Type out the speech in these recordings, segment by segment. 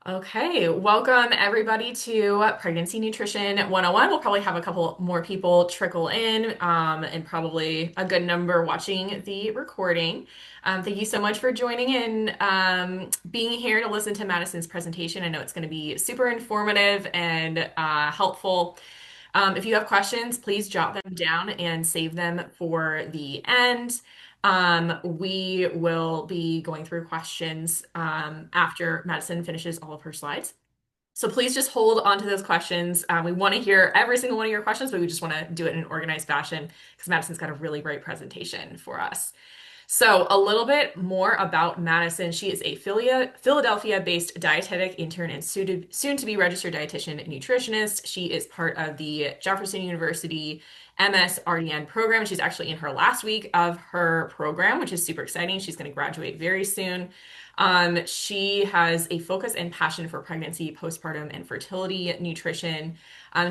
Okay, welcome everybody to Pregnancy Nutrition 101. We'll probably have a couple more people trickle in, and probably a good number watching the recording. Thank you so much for joining in, being here to listen to Madison's presentation. I know it's going to be super informative and helpful. If you have questions, please jot them down and save them for the end. We will be going through questions after Madison finishes all of her slides. So please just hold on to those questions. We want to hear every single one of your questions, but we just want to do it in an organized fashion because Madison's got a really great presentation for us. So, a little bit more about Madison. She is a Philadelphia-based dietetic intern and soon to be registered dietitian and nutritionist. She is part of the Jefferson University MS-RDN program. She's actually in her last week of her program, which is super exciting. She's going to graduate very soon. She has a focus and passion for pregnancy, postpartum, and fertility nutrition.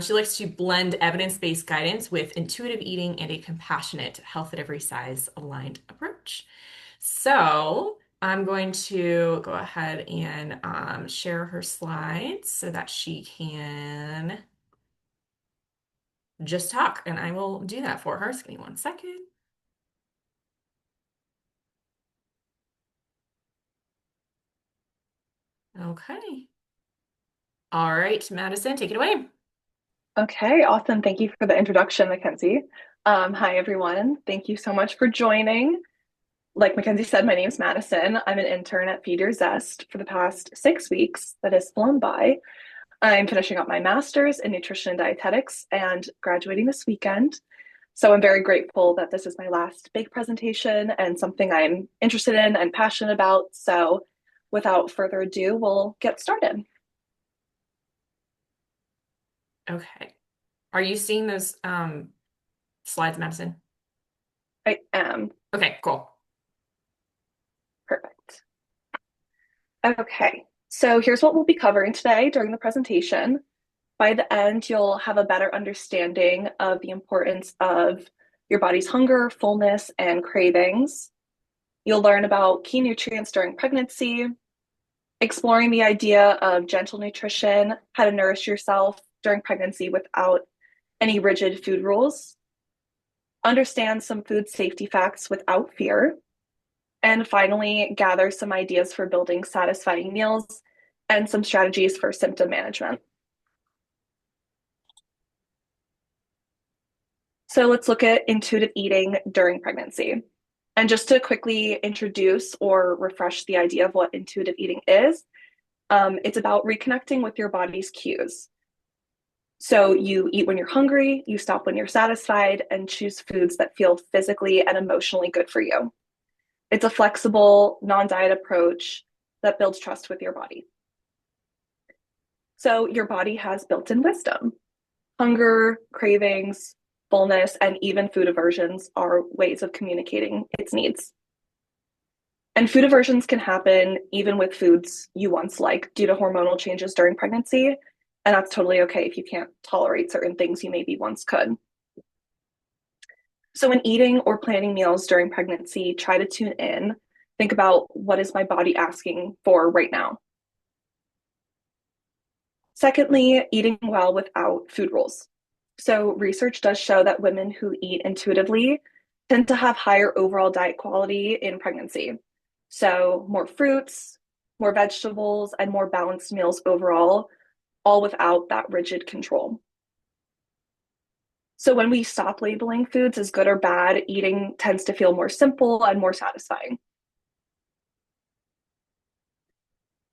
She likes to blend evidence-based guidance with intuitive eating and a compassionate, health at every size aligned approach. So I'm going to go ahead and share her slides so that she can just talk, and I will do that for her. So give me one second. Okay. All right, Madison, take it away. Okay, awesome. Thank you for the introduction, Mackenzie. Hi, everyone. Thank you so much for joining. Like Mackenzie said, my name is Madison. I'm an intern at Feed Your Zest for the past 6 weeks that has flown by. I'm finishing up my master's in nutrition and dietetics and graduating this weekend. So I'm very grateful that this is my last big presentation and something I'm interested in and passionate about. So without further ado, we'll get started. Okay. Are you seeing those slides, Madison? I am. Okay, cool. Perfect. Okay, so here's what we'll be covering today during the presentation. By the end, you'll have a better understanding of the importance of your body's hunger, fullness, and cravings. You'll learn about key nutrients during pregnancy, exploring the idea of gentle nutrition, how to nourish yourself during pregnancy without any rigid food rules, understand some food safety facts without fear, and finally, gather some ideas for building satisfying meals and some strategies for symptom management. So let's look at intuitive eating during pregnancy. And just to quickly introduce or refresh the idea of what intuitive eating is, it's about reconnecting with your body's cues. So you eat when you're hungry, you stop when you're satisfied, and choose foods that feel physically and emotionally good for you. It's a flexible, non-diet approach that builds trust with your body. So your body has built-in wisdom. Hunger, cravings, fullness, and even food aversions are ways of communicating its needs. And food aversions can happen even with foods you once liked due to hormonal changes during pregnancy. And that's totally okay if you can't tolerate certain things you maybe once could. So, when eating or planning meals during pregnancy, try to tune in. Think about, what is my body asking for right now? Secondly, eating well without food rules. So, research does show that women who eat intuitively tend to have higher overall diet quality in pregnancy. So, more fruits, more vegetables, and more balanced meals overall, all without that rigid control. So, when we stop labeling foods as good or bad, eating tends to feel more simple and more satisfying.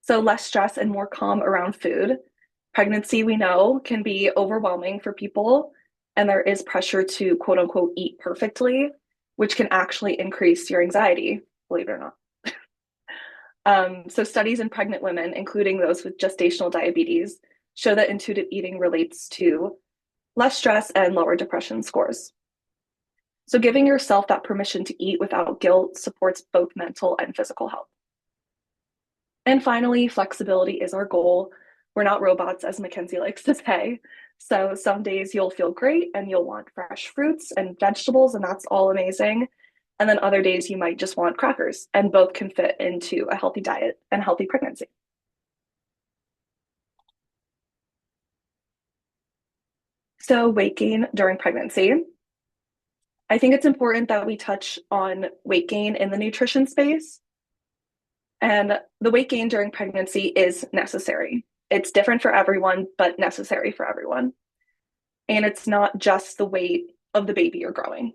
So, less stress and more calm around food. Pregnancy, we know, can be overwhelming for people, and there is pressure to quote unquote eat perfectly, which can actually increase your anxiety, believe it or not. So, studies in pregnant women, including those with gestational diabetes, show that intuitive eating relates to less stress and lower depression scores. So, giving yourself that permission to eat without guilt supports both mental and physical health. And finally, flexibility is our goal. We're not robots, as Mackenzie likes to say. So some days you'll feel great and you'll want fresh fruits and vegetables, and that's all amazing. And then other days you might just want crackers, and both can fit into a healthy diet and healthy pregnancy. So, weight gain during pregnancy. I think it's important that we touch on weight gain in the nutrition space. And the weight gain during pregnancy is necessary. It's different for everyone, but necessary for everyone. And it's not just the weight of the baby you're growing.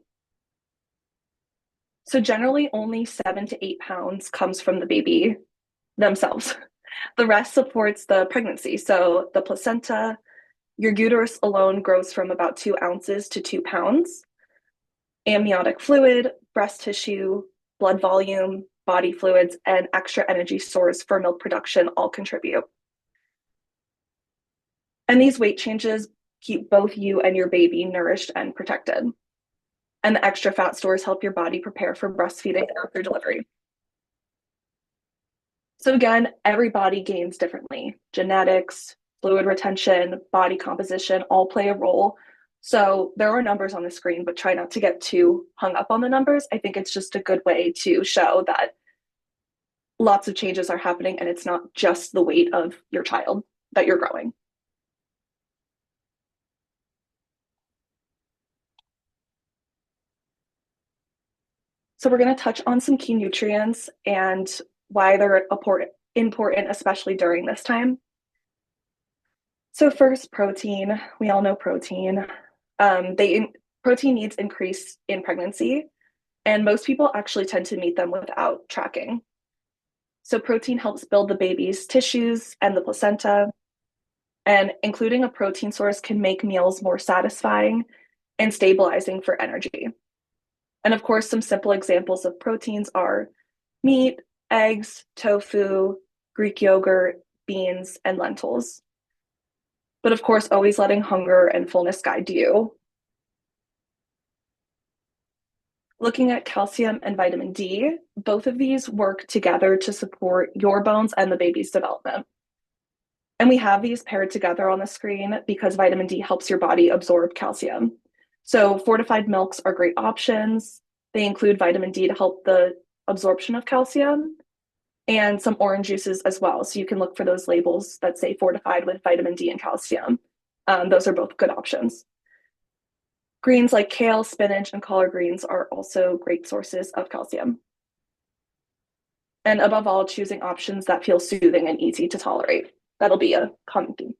So, generally, only 7 to 8 pounds comes from the baby themselves. The rest supports the pregnancy. So, the placenta, your uterus alone grows from about 2 ounces to 2 pounds. Amniotic fluid, breast tissue, blood volume, body fluids, and extra energy source for milk production all contribute. And these weight changes keep both you and your baby nourished and protected. And the extra fat stores help your body prepare for breastfeeding after delivery. So, again, every body gains differently. Genetics, fluid retention, body composition all play a role. So, there are numbers on the screen, but try not to get too hung up on the numbers. I think it's just a good way to show that lots of changes are happening and it's not just the weight of your child that you're growing. So, we're going to touch on some key nutrients and why they're important, especially during this time. So first, protein. We all know protein. Protein needs increase in pregnancy, and most people actually tend to meet them without tracking. So protein helps build the baby's tissues and the placenta, and including a protein source can make meals more satisfying and stabilizing for energy. And of course, some simple examples of proteins are meat, eggs, tofu, Greek yogurt, beans, and lentils. But of course, always letting hunger and fullness guide you. Looking at calcium and vitamin D, both of these work together to support your bones and the baby's development. And we have these paired together on the screen because vitamin D helps your body absorb calcium. So fortified milks are great options. They include vitamin D to help the absorption of calcium and some orange juices as well. So you can look for those labels that say fortified with vitamin D and calcium. Those are both good options. Greens like kale, spinach, and collard greens are also great sources of calcium. And above all, choosing options that feel soothing and easy to tolerate. That'll be a common theme.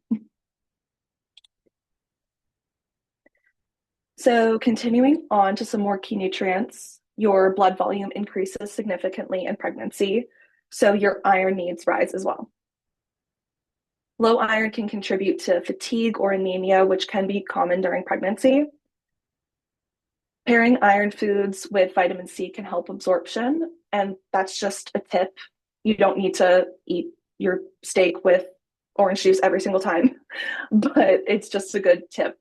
So continuing on to some more key nutrients, your blood volume increases significantly in pregnancy, so your iron needs rise as well. Low iron can contribute to fatigue or anemia, which can be common during pregnancy. Pairing iron foods with vitamin C can help absorption, and that's just a tip. You don't need to eat your steak with orange juice every single time, but it's just a good tip.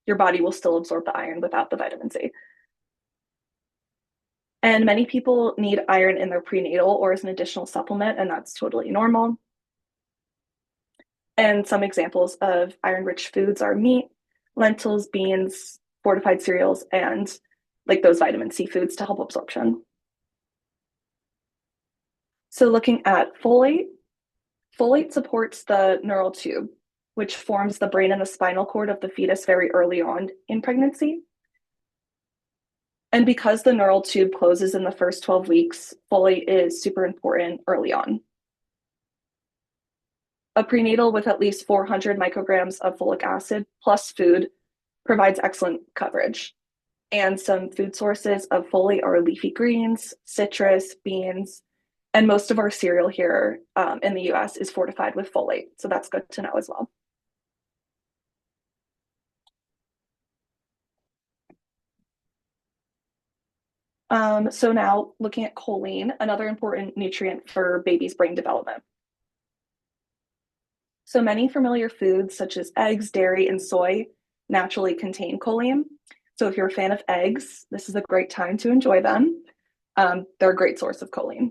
Your body will still absorb the iron without the vitamin C. And many people need iron in their prenatal or as an additional supplement, and that's totally normal. And some examples of iron-rich foods are meat, lentils, beans, fortified cereals, and like those vitamin C foods to help absorption. So looking at folate, folate supports the neural tube, which forms the brain and the spinal cord of the fetus very early on in pregnancy. And because the neural tube closes in the first 12 weeks, folate is super important early on. A prenatal with at least 400 micrograms of folic acid plus food provides excellent coverage. And some food sources of folate are leafy greens, citrus, beans, and most of our cereal here in the US is fortified with folate. So that's good to know as well. So now looking at choline, another important nutrient for baby's brain development. So many familiar foods such as eggs, dairy, and soy naturally contain choline. So if you're a fan of eggs, this is a great time to enjoy them. They're a great source of choline.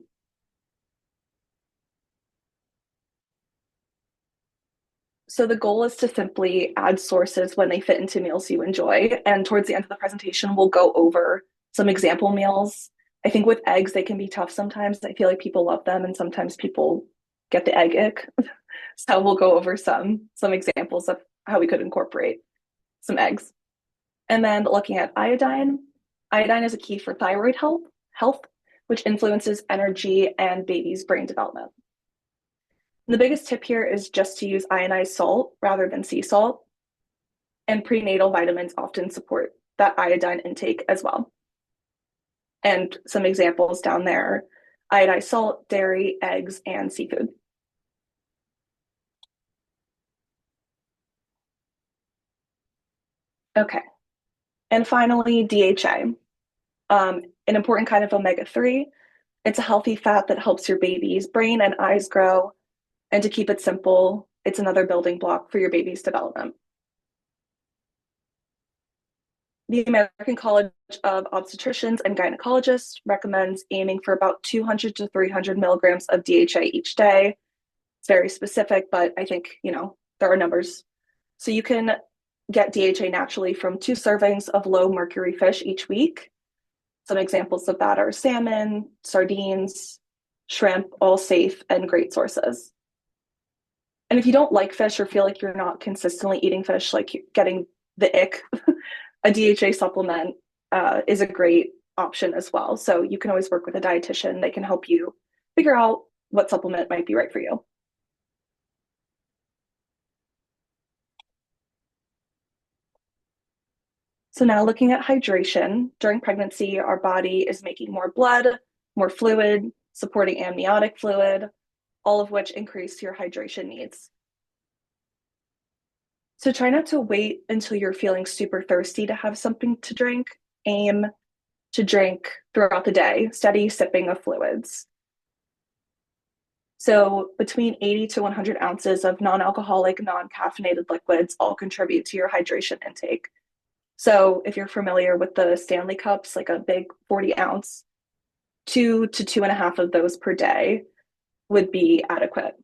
So the goal is to simply add sources when they fit into meals you enjoy. And towards the end of the presentation, we'll go over some example meals. I think with eggs, they can be tough sometimes. I feel like people love them and sometimes people get the egg ick. So we'll go over some examples of how we could incorporate some eggs. And then looking at iodine, iodine is a key for thyroid health, which influences energy and baby's brain development. And the biggest tip here is just to use ionized salt rather than sea salt. And prenatal vitamins often support that iodine intake as well. And some examples down there: iodized salt, dairy, eggs, and seafood. Okay. And finally, DHA, an important kind of omega-3. It's a healthy fat that helps your baby's brain and eyes grow. And to keep it simple, it's another building block for your baby's development. The American College of Obstetricians and Gynecologists recommends aiming for about 200 to 300 milligrams of DHA each day. It's very specific, but I think, there are numbers. So you can get DHA naturally from 2 servings of low mercury fish each week. Some examples of that are salmon, sardines, shrimp, all safe and great sources. And if you don't like fish or feel like you're not consistently eating fish, like getting the ick, a DHA supplement is a great option as well. So you can always work with a dietitian. They can help you figure out what supplement might be right for you. So now looking at hydration, during pregnancy, our body is making more blood, more fluid, supporting amniotic fluid, all of which increase your hydration needs. So try not to wait until you're feeling super thirsty to have something to drink. Aim to drink throughout the day, steady sipping of fluids. So between 80 to 100 ounces of non-alcoholic, non-caffeinated liquids all contribute to your hydration intake. So if you're familiar with the Stanley cups, like a big 40-ounce, 2 to 2.5 of those per day would be adequate.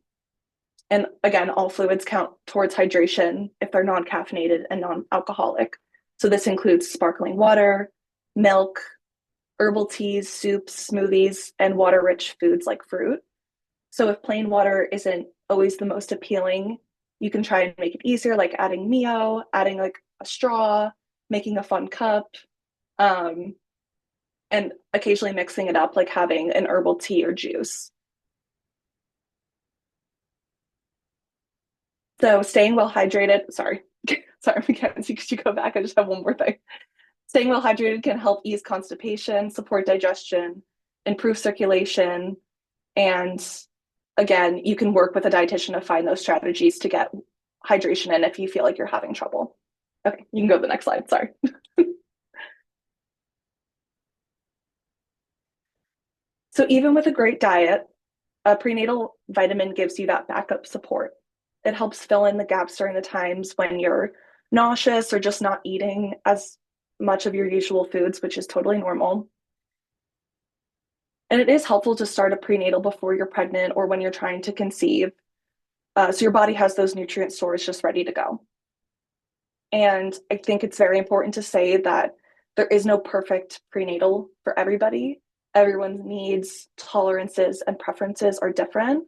And again, all fluids count towards hydration if they're non-caffeinated and non-alcoholic. So this includes sparkling water, milk, herbal teas, soups, smoothies, and water-rich foods like fruit. So if plain water isn't always the most appealing, you can try and make it easier, like adding Mio, adding like a straw, making a fun cup, and occasionally mixing it up, like having an herbal tea or juice. So staying well hydrated, sorry, sorry, Mackenzie, could you go back? I just have one more thing. Staying well hydrated can help ease constipation, support digestion, improve circulation, and again, you can work with a dietitian to find those strategies to get hydration in if you feel like you're having trouble. Okay, you can go to the next slide, sorry. So even with a great diet, a prenatal vitamin gives you that backup support. It helps fill in the gaps during the times when you're nauseous or just not eating as much of your usual foods, which is totally normal. And it is helpful to start a prenatal before you're pregnant or when you're trying to conceive. So your body has those nutrient stores just ready to go. And I think it's very important to say that there is no perfect prenatal for everybody. Everyone's needs, tolerances, and preferences are different.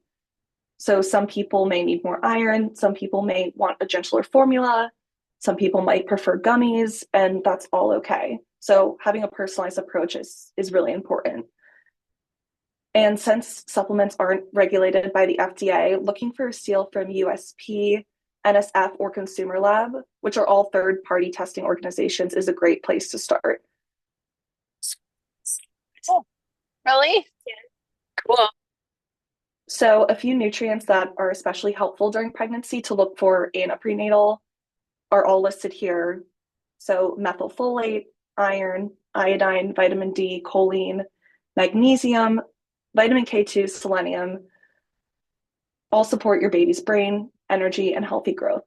So some people may need more iron, some people may want a gentler formula, some people might prefer gummies, and that's all okay. So having a personalized approach is really important. And since supplements aren't regulated by the FDA, looking for a seal from USP, NSF, or Consumer Lab, which are all third-party testing organizations, is a great place to start. Oh, really? Cool. So a few nutrients that are especially helpful during pregnancy to look for in a prenatal are all listed here. So methylfolate, iron, iodine, vitamin D, choline, magnesium, vitamin K2, selenium, all support your baby's brain, energy, and healthy growth.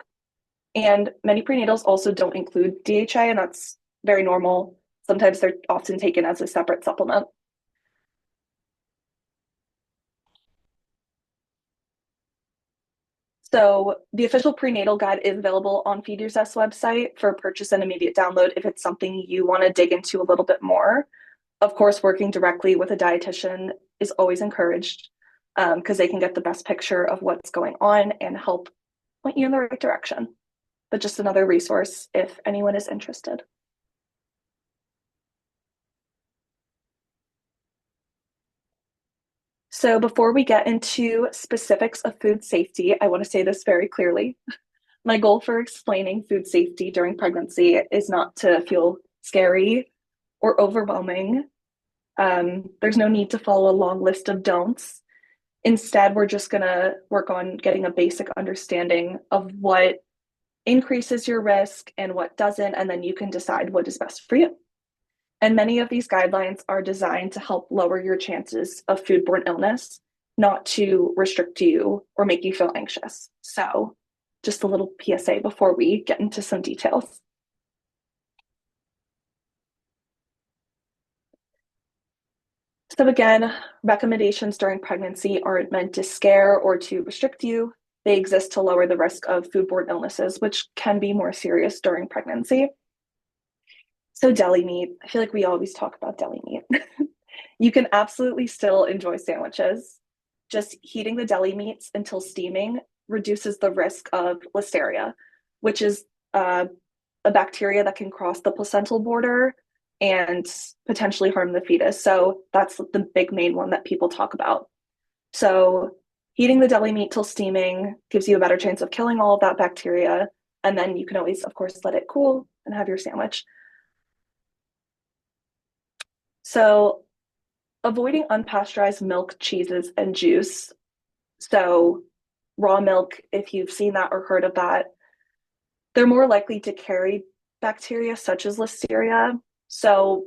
And many prenatals also don't include DHA, and that's very normal. Sometimes they're often taken as a separate supplement. So the official prenatal guide is available on Feed Your Zest website for purchase and immediate download if it's something you want to dig into a little bit more. Of course, working directly with a dietitian is always encouraged because they can get the best picture of what's going on and help point you in the right direction. but just another resource if anyone is interested. So before we get into specifics of food safety, I want to say this very clearly. My goal for explaining food safety during pregnancy is not to feel scary or overwhelming. There's no need to follow a long list of don'ts. Instead, we're just going to work on getting a basic understanding of what increases your risk and what doesn't, and then you can decide what is best for you. And many of these guidelines are designed to help lower your chances of foodborne illness, not to restrict you or make you feel anxious. So, just a little PSA before we get into some details. So, again, recommendations during pregnancy aren't meant to scare or to restrict you. They exist to lower the risk of foodborne illnesses, which can be more serious during pregnancy. So, deli meat, I feel like we always talk about deli meat. You can absolutely still enjoy sandwiches. Just heating the deli meats until steaming reduces the risk of listeria, which is a bacteria that can cross the placental border and potentially harm the fetus. So that's the big main one that people talk about. So heating the deli meat till steaming gives you a better chance of killing all of that bacteria. And then you can always, of course, let it cool and have your sandwich. So avoiding unpasteurized milk, cheeses, and juice. So raw milk, if you've seen that or heard of that, they're more likely to carry bacteria such as listeria. So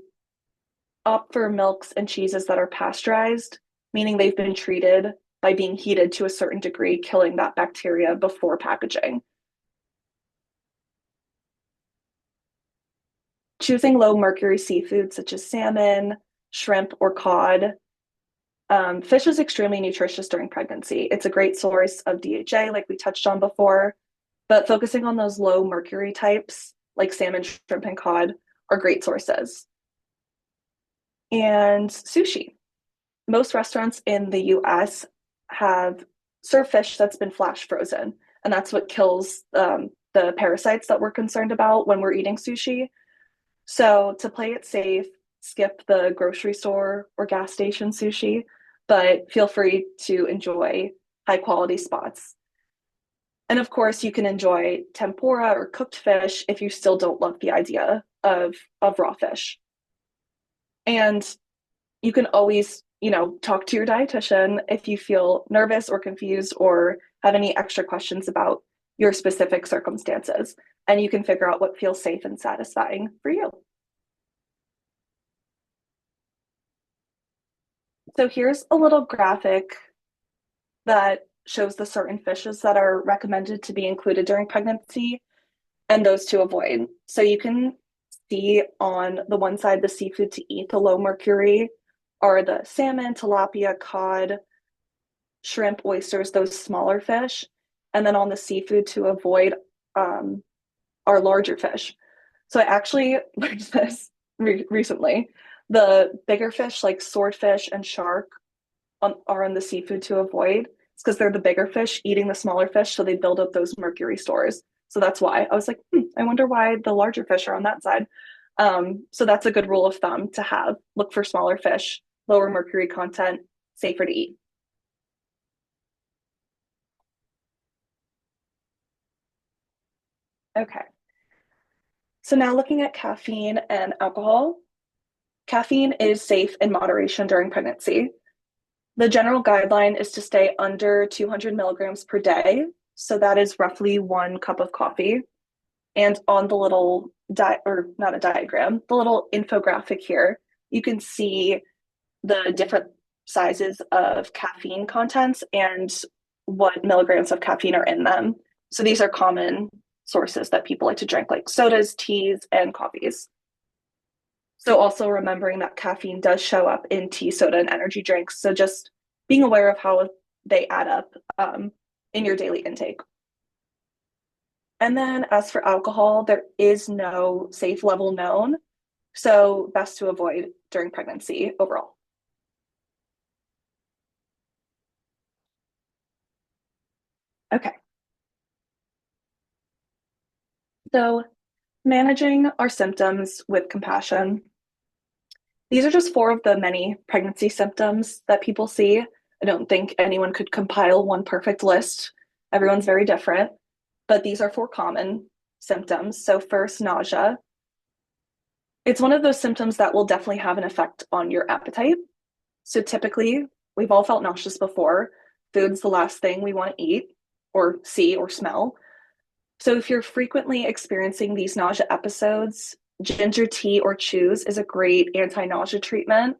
opt for milks and cheeses that are pasteurized, meaning they've been treated by being heated to a certain degree, killing that bacteria before packaging. Choosing low mercury seafood such as salmon, shrimp, or cod. Fish is extremely nutritious during pregnancy. It's a great source of DHA, like we touched on before, but focusing on those low mercury types like salmon, shrimp, and cod are great sources. And sushi. Most restaurants in the US have serve fish that's been flash frozen, and that's what kills the parasites that we're concerned about when we're eating sushi. So, to play it safe, skip the grocery store or gas station sushi, but feel free to enjoy high quality spots. And of course, you can enjoy tempura or cooked fish if you still don't love the idea of raw fish. And you can always, talk to your dietitian if you feel nervous or confused or have any extra questions about your specific circumstances. And you can figure out what feels safe and satisfying for you. So here's a little graphic that shows the certain fishes that are recommended to be included during pregnancy and those to avoid. So you can see on the one side the seafood to eat, the low mercury, are the salmon, tilapia, cod, shrimp, oysters, those smaller fish. And then on the seafood to avoid are larger fish. So I actually learned this recently. The bigger fish like swordfish and shark are on the seafood to avoid. It's because they're the bigger fish eating the smaller fish, so they build up those mercury stores. So that's why I was like, I wonder why the larger fish are on that side. So that's a good rule of thumb to have. Look for smaller fish, lower mercury content, safer to eat. Okay. So now looking at caffeine and alcohol. Caffeine is safe in moderation during pregnancy. The general guideline is to stay under 200 milligrams per day. So that is roughly 1 cup of coffee. And on the little or not a diagram, the little infographic here, you can see the different sizes of caffeine contents and what milligrams of caffeine are in them. So these are common sources that people like to drink, like sodas, teas, and coffees. So also remembering that caffeine does show up in tea, soda, and energy drinks. So just being aware of how they add up in your daily intake. And then as for alcohol, there is no safe level known. So best to avoid during pregnancy overall. Okay. So, managing our symptoms with compassion. These are just four of the many pregnancy symptoms that people see. I don't think anyone could compile one perfect list. Everyone's very different, but these are four common symptoms. So, first, nausea. It's one of those symptoms that will definitely have an effect on your appetite. So, typically, we've all felt nauseous before. Food's the last thing we want to eat or see or smell. So, if you're frequently experiencing these nausea episodes, ginger tea or chews is a great anti nausea treatment.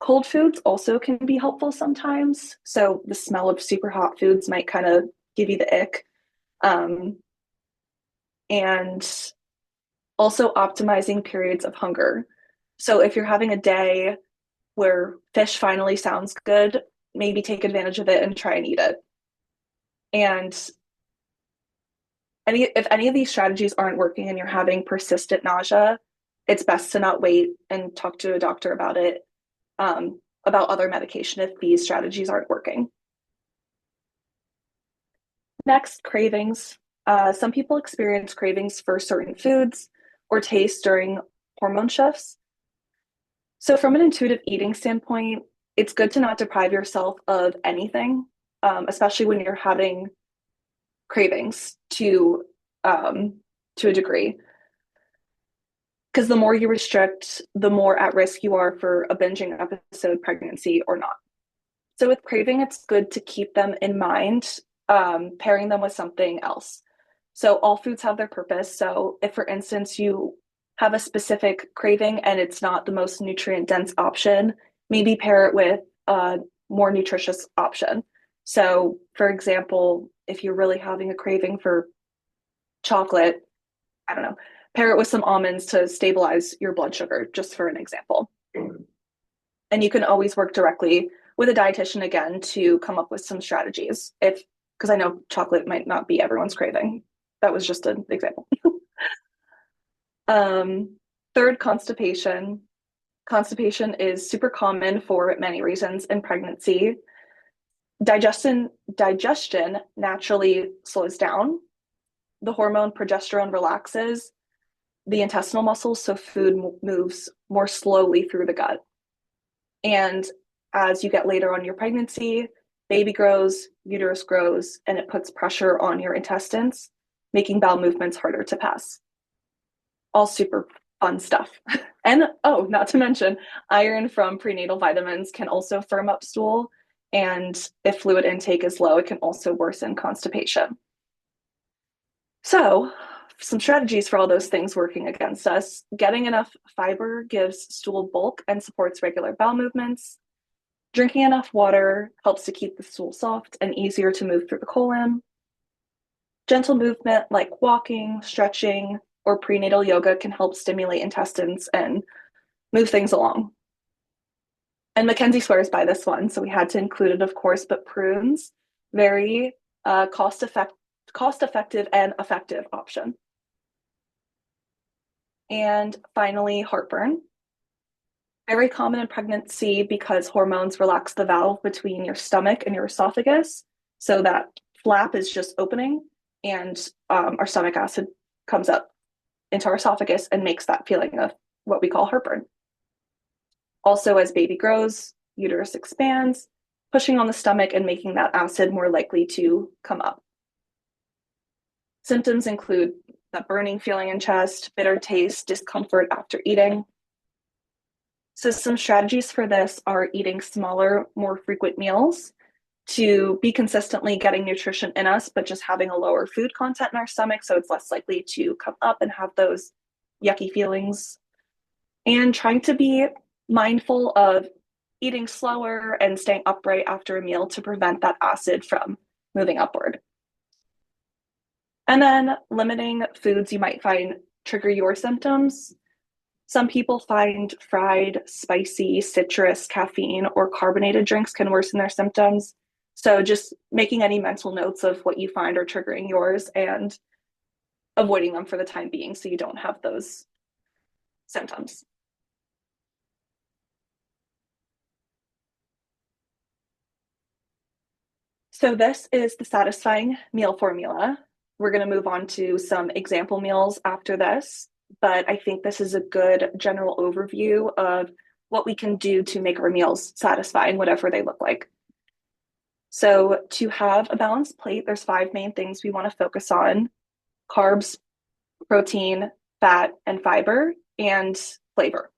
Cold foods also can be helpful sometimes. So, the smell of super hot foods might kind of give you the ick. Um, and also optimizing periods of hunger. So, if you're having a day where fish finally sounds good, maybe take advantage of it and try and eat it. And if any of these strategies aren't working and you're having persistent nausea, it's best to not wait and talk to a doctor about it, about other medication if these strategies aren't working. Next, cravings. Some people experience cravings for certain foods or tastes during hormone shifts. So, from an intuitive eating standpoint, it's good to not deprive yourself of anything, especially when you're having cravings to a degree. Because the more you restrict, the more at risk you are for a binging episode, pregnancy or not. So with craving, it's good to keep them in mind, pairing them with something else. So all foods have their purpose. So if, for instance, you have a specific craving and it's not the most nutrient dense option, maybe pair it with a more nutritious option. So, for example, if you're really having a craving for chocolate, I don't know, pair it with some almonds to stabilize your blood sugar, just for an example. And you can always work directly with a dietitian again to come up with some strategies. If, because I know chocolate might not be everyone's craving. That was just an example. Third, constipation. Constipation is super common for many reasons in pregnancy. Digestion naturally slows down. The hormone progesterone relaxes the intestinal muscles, so food moves more slowly through the gut. And as you get later on in your pregnancy, baby grows, uterus grows, and it puts pressure on your intestines, making bowel movements harder to pass. All super fun stuff. And oh, not to mention, iron from prenatal vitamins can also firm up stool. And if fluid intake is low, it can also worsen constipation. So, some strategies for all those things working against us. Getting enough fiber gives stool bulk and supports regular bowel movements. Drinking enough water helps to keep the stool soft and easier to move through the colon. Gentle movement like walking, stretching, or prenatal yoga can help stimulate intestines and move things along. And Mackenzie swears by this one, so we had to include it, of course, but prunes, very cost effective and effective option. And finally, heartburn. Very common in pregnancy because hormones relax the valve between your stomach and your esophagus. So that flap is just opening, and our stomach acid comes up into our esophagus and makes that feeling of what we call heartburn. Also, as baby grows, uterus expands, pushing on the stomach and making that acid more likely to come up. Symptoms include that burning feeling in chest, bitter taste, discomfort after eating. So some strategies for this are eating smaller, more frequent meals to be consistently getting nutrition in us, but just having a lower food content in our stomach so it's less likely to come up and have those yucky feelings. And trying to be mindful of eating slower and staying upright after a meal to prevent that acid from moving upward. And then limiting foods you might find trigger your symptoms. Some people find fried, spicy, citrus, caffeine, or carbonated drinks can worsen their symptoms. So just making any mental notes of what you find are triggering yours and avoiding them for the time being so you don't have those symptoms. So this is the satisfying meal formula. we're going to move on to some example meals after this, but I think this is a good general overview of what we can do to make our meals satisfying, whatever they look like. So to have a balanced plate, there's five main things we want to focus on: carbs, protein, fat, and fiber, and flavor.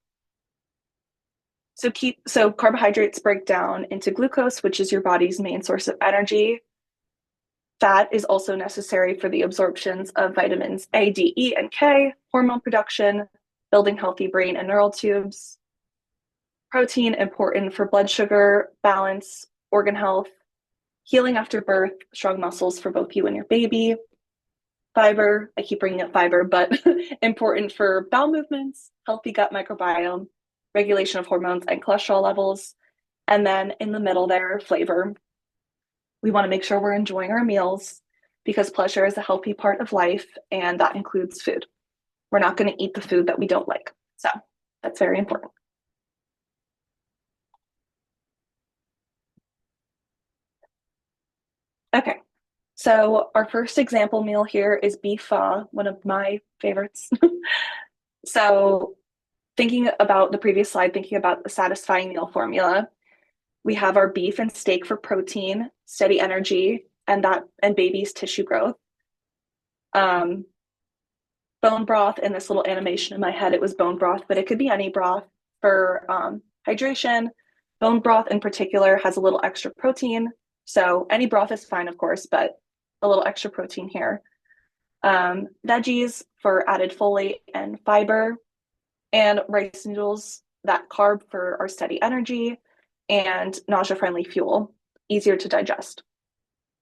So carbohydrates break down into glucose, which is your body's main source of energy. Fat is also necessary for the absorptions of vitamins A, D, E, and K, hormone production, building healthy brain and neural tubes. Protein, important for blood sugar balance, organ health, healing after birth, strong muscles for both you and your baby. Fiber, I keep bringing up fiber, but important for bowel movements, healthy gut microbiome, regulation of hormones and cholesterol levels. And then in the middle there, flavor. We want to make sure we're enjoying our meals because pleasure is a healthy part of life, and that includes food. We're not going to eat the food that we don't like. So that's very important. Okay, so our first example meal here is beef pho, one of my favorites. So thinking about the previous slide, thinking about the satisfying meal formula, we have our beef and steak for protein, steady energy, and baby's tissue growth. Bone broth, in this little animation in my head, it was bone broth, but it could be any broth for hydration. Bone broth in particular has a little extra protein. So any broth is fine, of course, but a little extra protein here. Veggies for added folate and fiber, and rice noodles, that carb for our steady energy, and nausea-friendly fuel, easier to digest.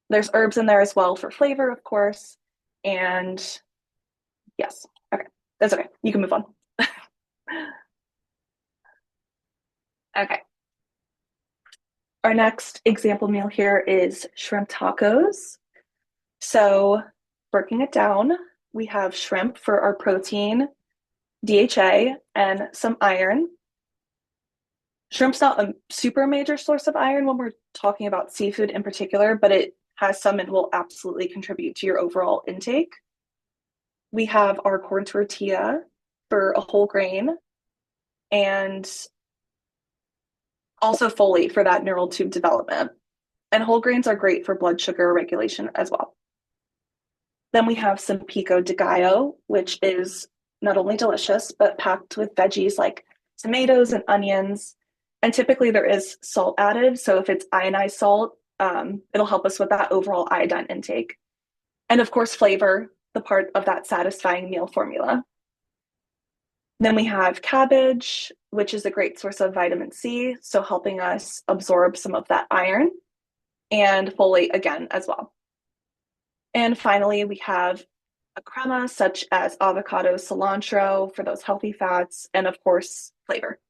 There's herbs in there as well for flavor, of course, and yes, okay, that's okay. You can move on. Okay. Our next example meal here is shrimp tacos. So breaking it down, we have shrimp for our protein, DHA, and some iron. Shrimp's not a super major source of iron when we're talking about seafood in particular, but it has some and will absolutely contribute to your overall intake. We have our corn tortilla for a whole grain, and also folate for that neural tube development. And whole grains are great for blood sugar regulation as well. Then we have some pico de gallo, which is not only delicious, but packed with veggies like tomatoes and onions. And typically there is salt added. So if it's ionized salt, it'll help us with that overall iodine intake. And of course, flavor, the part of that satisfying meal formula. Then we have cabbage, which is a great source of vitamin C, so helping us absorb some of that iron, and folate again as well. And finally, we have a crema such as avocado, cilantro for those healthy fats, and of course, flavor.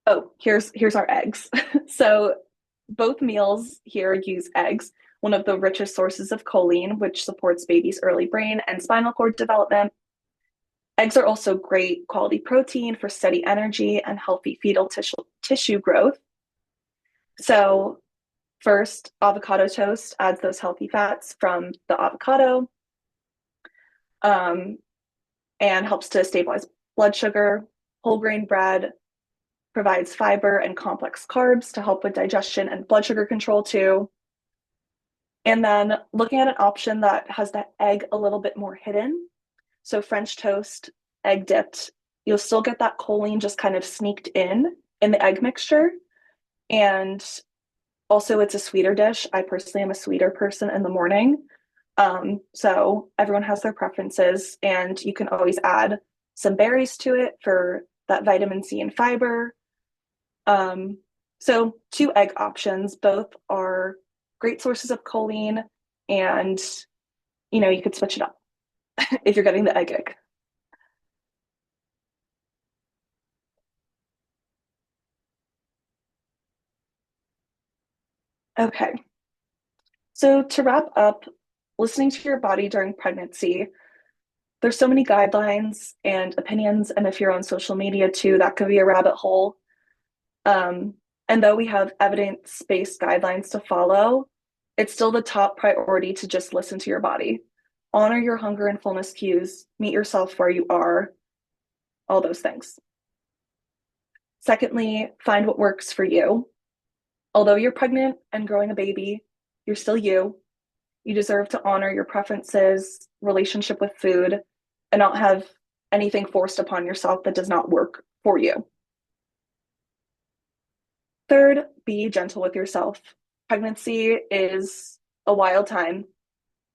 Oh, here's our eggs. So both meals here use eggs, one of the richest sources of choline, which supports baby's early brain and spinal cord development. Eggs are also great quality protein for steady energy and healthy fetal tissue growth. So first, avocado toast adds those healthy fats from the avocado, and helps to stabilize blood sugar. Whole grain bread provides fiber and complex carbs to help with digestion and blood sugar control too. And then looking at an option that has that egg a little bit more hidden. So French toast, egg dipped, you'll still get that choline just kind of sneaked in the egg mixture. And also it's a sweeter dish. I personally am a sweeter person in the morning. So everyone has their preferences, and you can always add some berries to it for that vitamin C and fiber. So two egg options, both are great sources of choline, and you could switch it up if you're getting the egg yolk. Okay. So to wrap up, listening to your body during pregnancy, there's so many guidelines and opinions, and if you're on social media too, that could be a rabbit hole. And And though we have evidence-based guidelines to follow, it's still the top priority to just listen to your body. Honor your hunger and fullness cues, meet yourself where you are, all those things. Secondly, find what works for you. Although you're pregnant and growing a baby, you're still you. You deserve to honor your preferences, relationship with food, and not have anything forced upon yourself that does not work for you. Third, be gentle with yourself. Pregnancy is a wild time.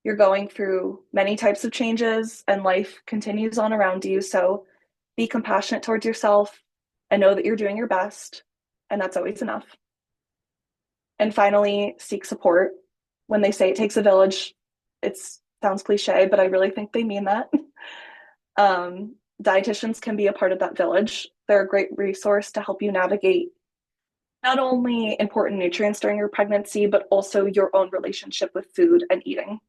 You're going through many types of changes, and life continues on around you. So be compassionate towards yourself and know that you're doing your best, and that's always enough. And finally, seek support. When they say it takes a village, it sounds cliche, but I really think they mean that. Dietitians can be a part of that village. They're a great resource to help you navigate not only important nutrients during your pregnancy, but also your own relationship with food and eating.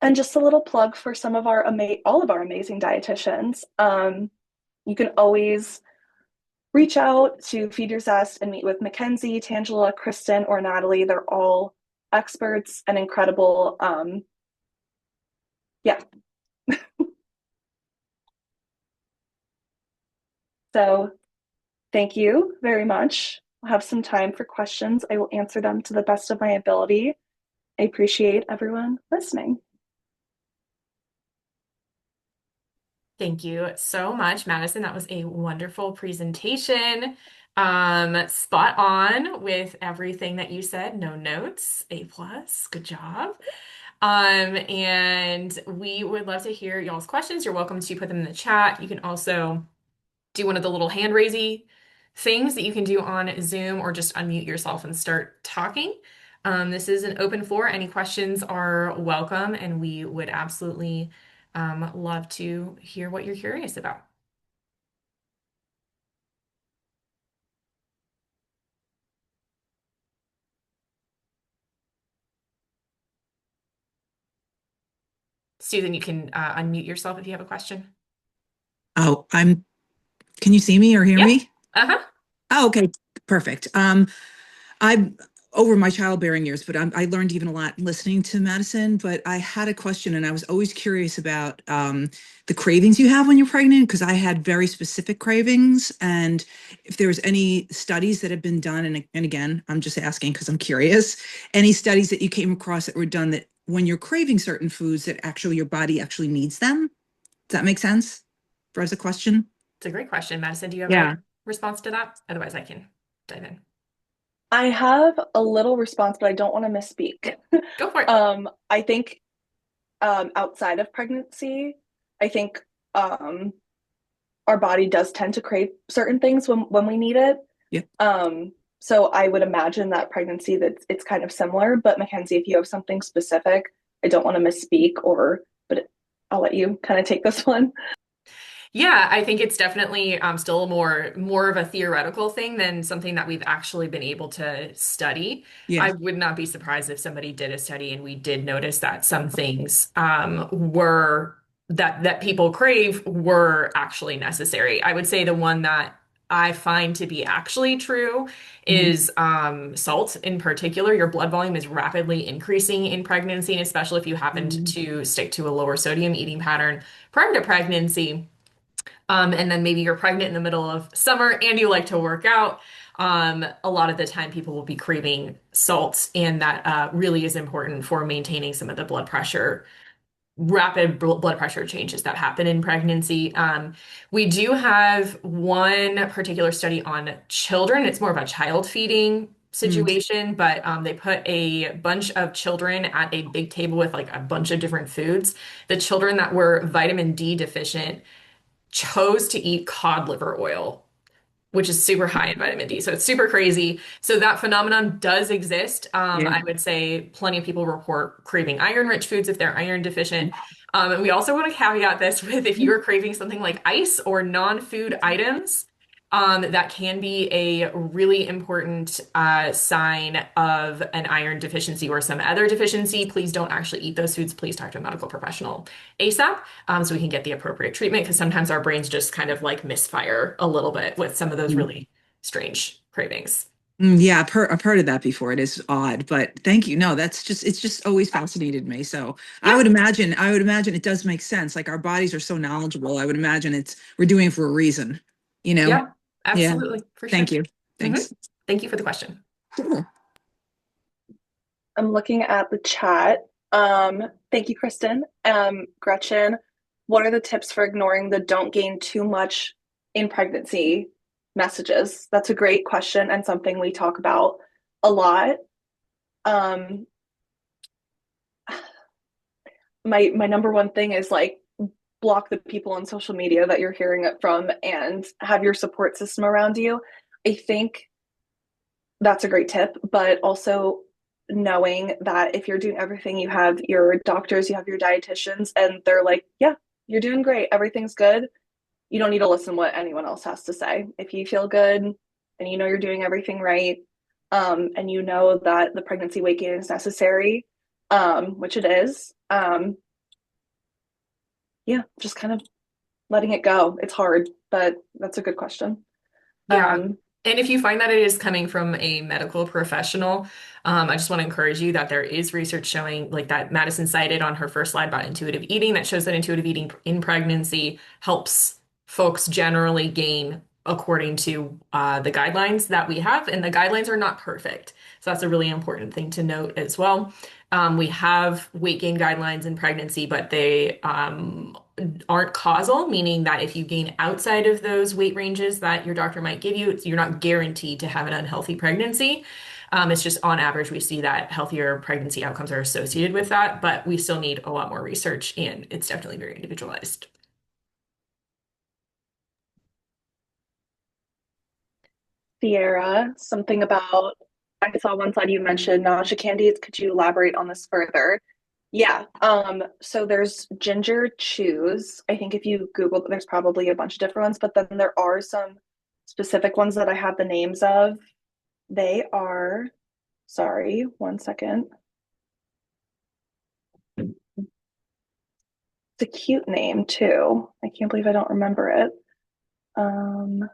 And just a little plug for some of our all of our amazing dietitians. You can always reach out to Feed Your Zest and meet with Mackenzie, Tangela, Kristen, or Natalie. They're all experts and incredible. Yeah. So thank you very much. We'll have some time for questions. I will answer them to the best of my ability. I appreciate everyone listening. Thank you so much, Madison. That was a wonderful presentation. Spot on with everything that you said. No notes. A plus. Good job. And we would love to hear y'all's questions. You're welcome to put them in the chat. You can also do one of the little hand raising things that you can do on Zoom or just unmute yourself and start talking. This is an open floor. Any questions are welcome, and we would absolutely love to hear what you're curious about. Susan, you can unmute yourself if you have a question. Oh, can you see me or hear Yep. me? Uh-huh. Oh, okay. Perfect. I'm over my childbearing years, but I learned even a lot listening to Madison. But I had a question, and I was always curious about the cravings you have when you're pregnant, because I had very specific cravings. And if there's any studies that have been done, and again, I'm just asking because I'm curious, any studies that you came across that were done that when you're craving certain foods that actually your body actually needs them? Does that make sense? For as a question? It's a great question. Madison, do you have a Yeah. response to that? Otherwise, I can dive in. I have a little response, but I don't want to misspeak. Go for it. I think outside of pregnancy, I think our body does tend to crave certain things when we need it. Yep. So I would imagine that pregnancy that it's kind of similar. But Mackenzie, if you have something specific, I don't want to misspeak, but I'll let you kind of take this one. Yeah, I think it's definitely still more of a theoretical thing than something that we've actually been able to study. Yeah. I would not be surprised if somebody did a study and we did notice that some things were that people crave were actually necessary. I would say the one that I find to be actually true Mhm. is salt in particular. Your blood volume is rapidly increasing in pregnancy, and especially if you happened Mhm. to stick to a lower sodium eating pattern prior to pregnancy. And then maybe you're pregnant in the middle of summer and you like to work out. A lot of the time, people will be craving salts, and that really is important for maintaining some of the rapid blood pressure changes that happen in pregnancy. We do have one particular study on children. It's more of a child feeding Mhm. situation, but they put a bunch of children at a big table with like a bunch of different foods. The children that were vitamin D deficient chose to eat cod liver oil, which is super high in vitamin D. So it's super crazy. So that phenomenon does exist. Yeah. I would say plenty of people report craving iron-rich foods if they're iron deficient. And we also want to caveat this with if you're craving something like ice or non-food items, That can be a really important sign of an iron deficiency or some other deficiency. Please don't actually eat those foods. Please talk to a medical professional ASAP, so we can get the appropriate treatment because sometimes our brains just kind of like misfire a little bit with some of those really strange cravings. Yeah, I've heard of that before. It is odd, but thank you. No, that's just it's just always fascinated me. So Yeah, I would imagine it does make sense. Like our bodies are so knowledgeable. I would imagine it's we're doing it for a reason, you know? yeah, Yeah. absolutely, for Thank sure. you. hmm Thanks. Thank you for the question. Sure. I'm looking at the chat. Thank you, Kristen. Gretchen, what are the tips for ignoring the don't gain too much in pregnancy messages? That's a great question and something we talk about a lot. Um, my number one thing is like block the people on social media that you're hearing it from and have your support system around you. I think that's a great tip, but also knowing that if you're doing everything, you have your doctors, you have your dietitians, and they're like, yeah, you're doing great, everything's good. You don't need to listen to what anyone else has to say. If you feel good and you know you're doing everything right, and you know that the pregnancy weight gain is necessary, which it is, yeah, just kind of letting it go. It's hard, but that's a good question. Yeah. Um, And if you find that it is coming from a medical professional, I just want to encourage you that there is research showing, like that Madison cited on her first slide about intuitive eating, that shows that intuitive eating in pregnancy helps folks generally gain according to the guidelines that we have. And the guidelines are not perfect. So that's a really important thing to note as well. We have weight gain guidelines in pregnancy, but they aren't causal, meaning that if you gain outside of those weight ranges that your doctor might give you, you're not guaranteed to have an unhealthy pregnancy. It's just on average, we see that healthier pregnancy outcomes are associated with that, but we still need a lot more research, and it's definitely very individualized. Sierra, something about, I saw one slide you mentioned nausea candies. Could you elaborate on this further? Yeah, so there's ginger chews. I think if you Google, there's probably a bunch of different ones, but then there are some specific ones that I have the names of. They are, sorry, one second. It's a cute name too. I can't believe I don't remember it. Um,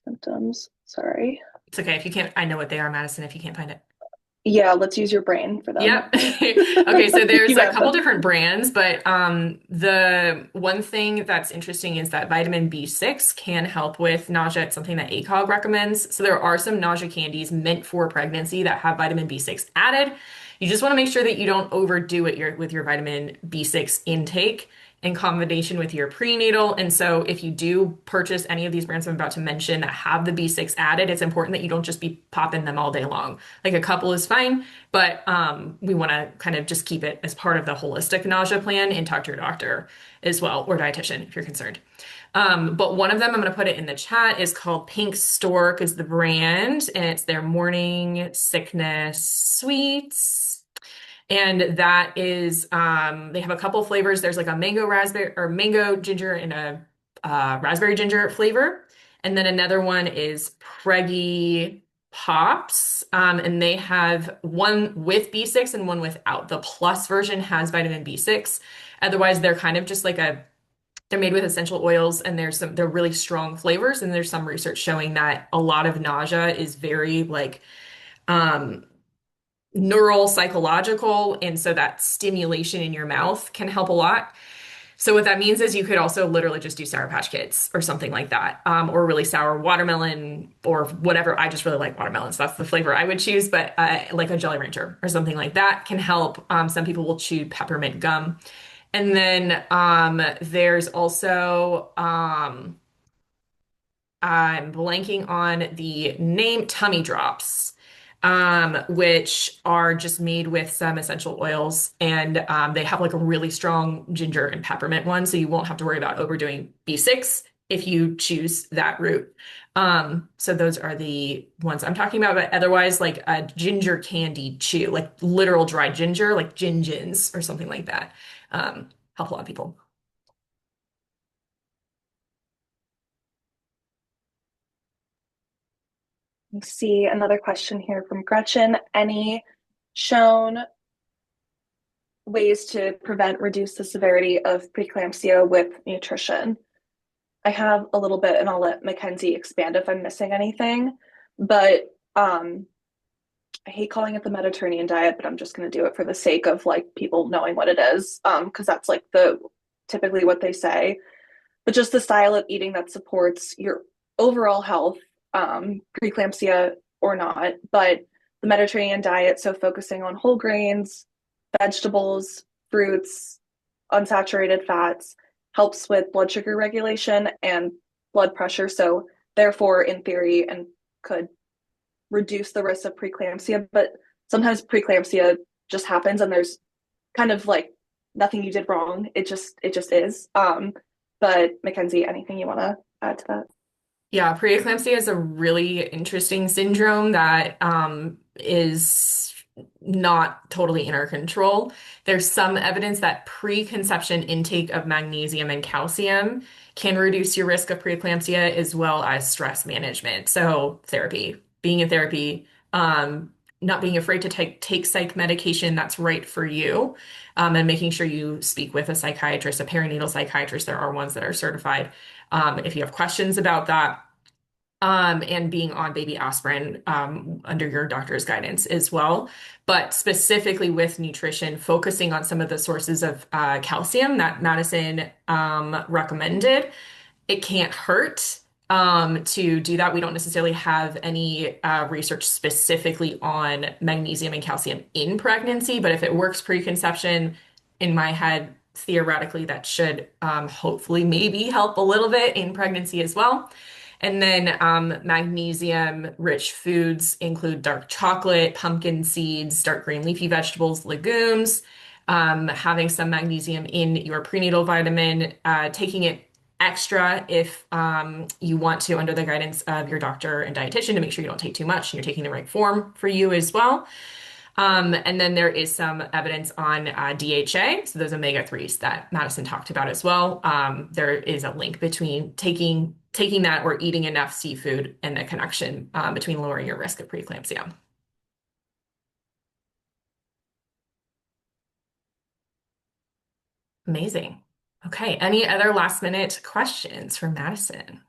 symptoms, sorry. It's okay if you can't, I know what they are, Madison, if you can't find it. Yeah, let's use your brain for them. Yep. Okay, so there's You a have couple them. different brands, but the one thing that's interesting is that vitamin B6 can help with nausea. It's something that ACOG recommends. So there are some nausea candies meant for pregnancy that have vitamin B6 added. You just want to make sure that you don't overdo it with your vitamin B6 intake in combination with your prenatal. And so if you do purchase any of these brands I'm about to mention that have the B6 added, it's important that you don't just be popping them all day long. Like a couple is fine, but we want to kind of just keep it as part of the holistic nausea plan and talk to your doctor as well, or dietitian if you're concerned. But one of them, I'm going to put it in the chat, is called Pink Stork is the brand, and it's their morning sickness sweets. And that is, they have a couple flavors. There's like a mango raspberry or mango ginger and a raspberry ginger flavor. And then another one is Preggy Pops. And they have one with B6 and one without. The plus version has vitamin B6. Otherwise, they're kind of just like they're made with essential oils and they're really strong flavors. And there's some research showing that a lot of nausea is very like, um, neural psychological, and so that stimulation in your mouth can help a lot. So what that means is you could also literally just do Sour Patch Kids or something like that, or really sour watermelon or whatever. I just really like watermelon, so that's the flavor I would choose. But like a Jolly Rancher or something like that can help. Some people will chew peppermint gum, and then there's also I'm blanking on the name, tummy drops, which are just made with some essential oils. And they have like a really strong ginger and peppermint one. So you won't have to worry about overdoing B6 if you choose that route. So those are the ones I'm talking about. But otherwise, like a ginger candy chew, like literal dried ginger, like gingins or something like that, help a lot of people. me see another question here from Gretchen. Any shown ways to prevent, reduce the severity of preeclampsia with nutrition? I have a little bit, and I'll let Mackenzie expand if I'm missing anything. But I hate calling it the Mediterranean diet, but I'm just going to do it for the sake of like people knowing what it is, because that's like the typically what they say. But just the style of eating that supports your overall health, preeclampsia or not. But the Mediterranean diet, so focusing on whole grains, vegetables, fruits, unsaturated fats, helps with blood sugar regulation and blood pressure. So, therefore, in theory, and could reduce the risk of preeclampsia. But sometimes preeclampsia just happens, and there's kind of like nothing you did wrong. It just is. But Mackenzie, anything you want to add to that? Yeah, preeclampsia is a really interesting syndrome that is not totally in our control. There's some evidence that preconception intake of magnesium and calcium can reduce your risk of preeclampsia as well as stress management. So therapy, being in therapy, not being afraid to take psych medication that's right for you, and making sure you speak with a psychiatrist, a perinatal psychiatrist. There are ones that are certified. If you have questions about that, and being on baby aspirin under your doctor's guidance as well. But specifically with nutrition, focusing on some of the sources of calcium that Madison recommended, it can't hurt to do that. We don't necessarily have any research specifically on magnesium and calcium in pregnancy, but if it works preconception, in my head, theoretically, that should hopefully maybe help a little bit in pregnancy as well. And then magnesium-rich foods include dark chocolate, pumpkin seeds, dark green leafy vegetables, legumes, having some magnesium in your prenatal vitamin, taking it extra if you want to under the guidance of your doctor and dietitian to make sure you don't take too much and you're taking the right form for you as well. And then there is some evidence on DHA, so those omega-3s that Madison talked about as well. There is a link between taking that or eating enough seafood and the connection between lowering your risk of preeclampsia. Amazing. Okay, any other last minute questions for Madison?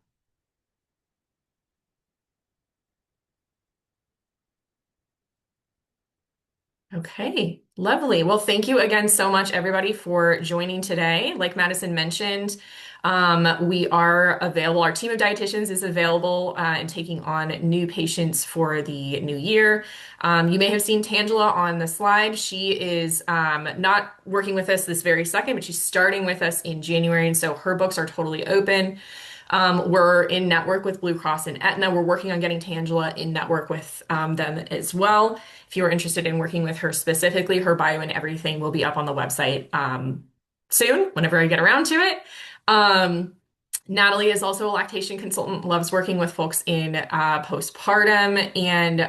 Okay, lovely. Well, thank you again so much, everybody, for joining today. Like Madison mentioned, we are available. Our team of dietitians is available and taking on new patients for the new year. You may have seen Tangela on the slide. She is not working with us this very second, but she's starting with us in January. And so her books are totally open. We're in network with Blue Cross and Aetna. We're working on getting Tangela in network with them as well. If you are interested in working with her specifically, her bio and everything will be up on the website soon, whenever I get around to it. Natalie is also a lactation consultant, loves working with folks in postpartum and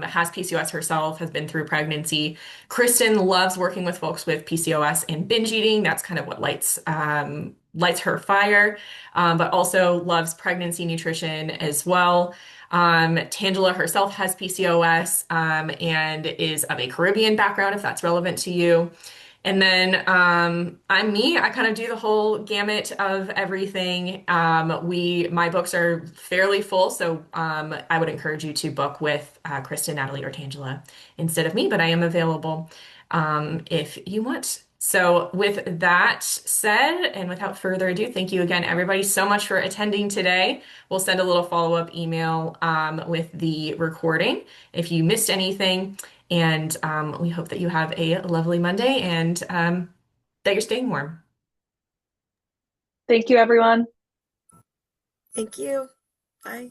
has PCOS herself, has been through pregnancy. Kristen loves working with folks with PCOS and binge eating. That's kind of what lights her fire, but also loves pregnancy nutrition as well. Tangela herself has PCOS and is of a Caribbean background, if that's relevant to you. And then I'm me. I kind of do the whole gamut of everything. My books are fairly full, so I would encourage you to book with Kristen, Natalie, or Tangela instead of me, but I am available if you want. So with that said, and without further ado, thank you again, everybody, so much for attending today. We'll send a little follow-up email with the recording if you missed anything. And we hope that you have a lovely Monday and that you're staying warm. Thank you, everyone. Thank you. Bye.